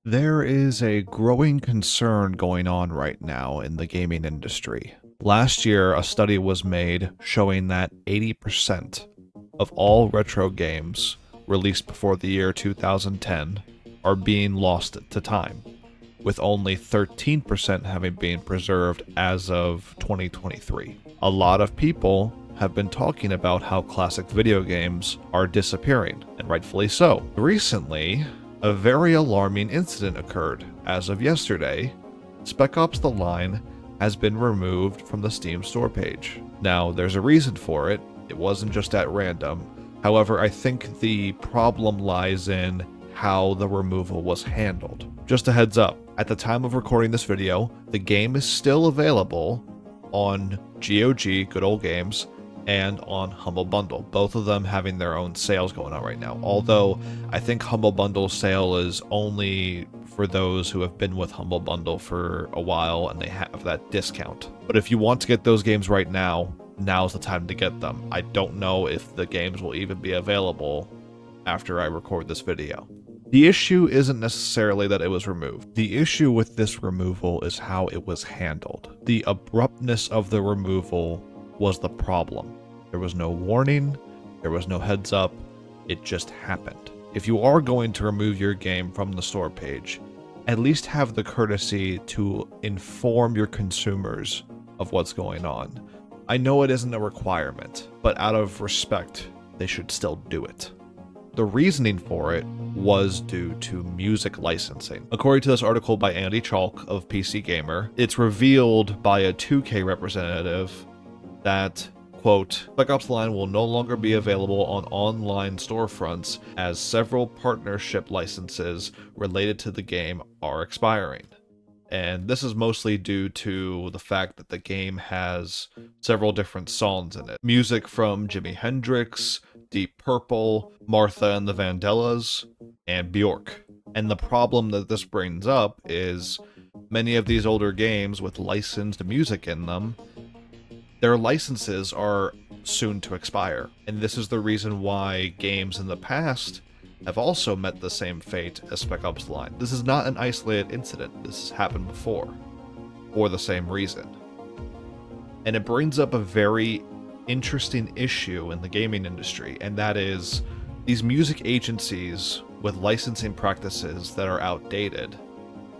There is a growing concern going on right now in the gaming industry. Last year, a study was made showing that 80% of all retro games released before the year 2010 are being lost to time, with only 13% having been preserved as of 2023. A lot of people have been talking about how classic video games are disappearing, and rightfully so. Recently, a very alarming incident occurred. As of yesterday, Spec Ops: The Line has been removed from the Steam store page. Now, there's a reason for it. It wasn't just at random. However, I think the problem lies in how the removal was handled. Just a heads up, at the time of recording this video, the game is still available on GOG, Good Old Games, and on Humble Bundle, both of them having their own sales going on right now. Although, I think Humble Bundle's sale is only for those who have been with Humble Bundle for a while and they have that discount. But if you want to get those games right now, now's the time to get them. I don't know if the games will even be available after I record this video. The issue isn't necessarily that it was removed. The issue with this removal is how it was handled. The abruptness of the removal was the problem. There was no warning, there was no heads up, it just happened. If you are going to remove your game from the store page, at least have the courtesy to inform your consumers of what's going on. I know it isn't a requirement, but out of respect, they should still do it. The reasoning for it was due to music licensing. According to this article by Andy Chalk of PC Gamer, it's revealed by a 2K representative that, quote, Spec Ops: The Line will no longer be available on online storefronts as several partnership licenses related to the game are expiring. And this is mostly due to the fact that the game has several different songs in it. Music from Jimi Hendrix, Deep Purple, Martha and the Vandellas, and Bjork. And the problem that this brings up is many of these older games with licensed music in them, their licenses are soon to expire. And this is the reason why games in the past have also met the same fate as Spec Ops: The Line. This is not an isolated incident. This has happened before, for the same reason. And it brings up a very interesting issue in the gaming industry, and that is these music agencies with licensing practices that are outdated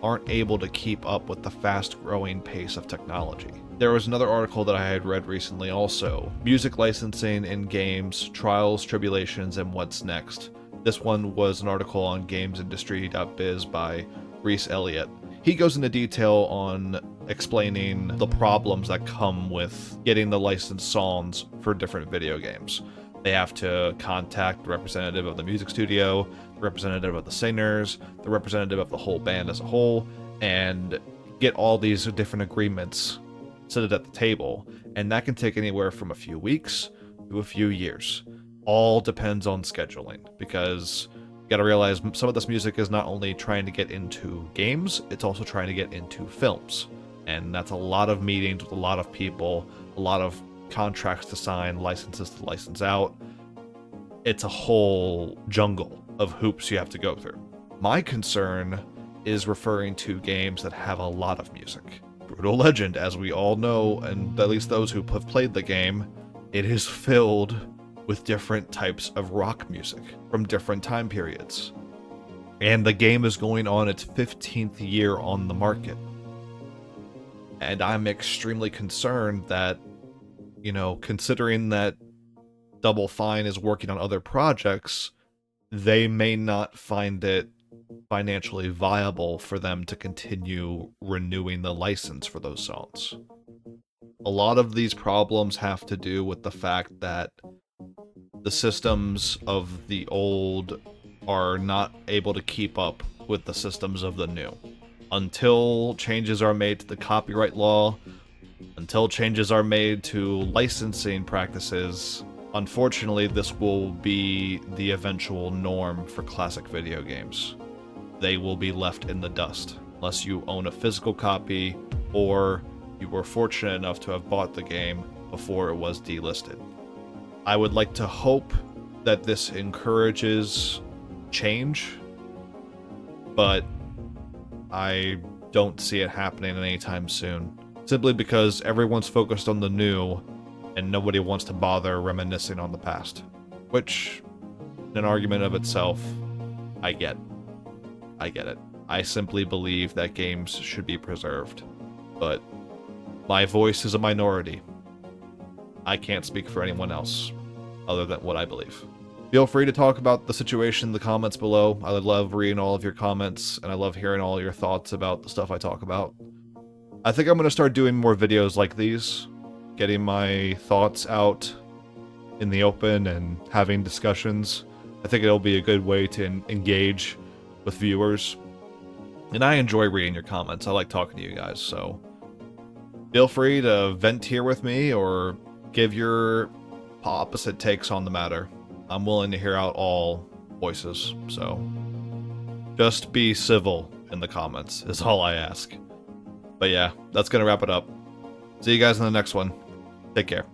aren't able to keep up with the fast-growing pace of technology. There was another article that I had read recently also, Music Licensing in Games, Trials, Tribulations, and What's Next. This one was an article on gamesindustry.biz by Reese Elliott. He goes into detail on explaining the problems that come with getting the licensed songs for different video games. They have to contact the representative of the music studio, the representative of the singers, the representative of the whole band as a whole, and get all these different agreements set at the table. And that can take anywhere from a few weeks to a few years. All depends on scheduling, because you gotta realize some of this music is not only trying to get into games, it's also trying to get into films. And that's a lot of meetings with a lot of people, a lot of contracts to sign, licenses to license out. It's a whole jungle of hoops you have to go through. My concern is referring to games that have a lot of music. Brutal Legend, as we all know, and at least those who have played the game, it is filled with different types of rock music from different time periods. And the game is going on its 15th year on the market. And I'm extremely concerned that, considering that Double Fine is working on other projects, they may not find it financially viable for them to continue renewing the license for those songs. A lot of these problems have to do with the fact that the systems of the old are not able to keep up with the systems of the new. Until changes are made to the copyright law, until changes are made to licensing practices, unfortunately this will be the eventual norm for classic video games. They will be left in the dust, unless you own a physical copy, or you were fortunate enough to have bought the game before it was delisted. I would like to hope that this encourages change but I don't see it happening anytime soon. Simply because everyone's focused on the new, and nobody wants to bother reminiscing on the past. Which, in an argument of itself, I get. I get it. I simply believe that games should be preserved. But my voice is a minority. I can't speak for anyone else, other than what I believe. Feel free to talk about the situation in the comments below. I love reading all of your comments, and I love hearing all your thoughts about the stuff I talk about. I think I'm going to start doing more videos like these, getting my thoughts out in the open and having discussions. I think it'll be a good way to engage with viewers. And I enjoy reading your comments. I like talking to you guys, so feel free to vent here with me or give your opposite takes on the matter. I'm willing to hear out all voices, so just be civil in the comments is all I ask. But yeah, that's gonna wrap it up. See you guys in the next one. Take care.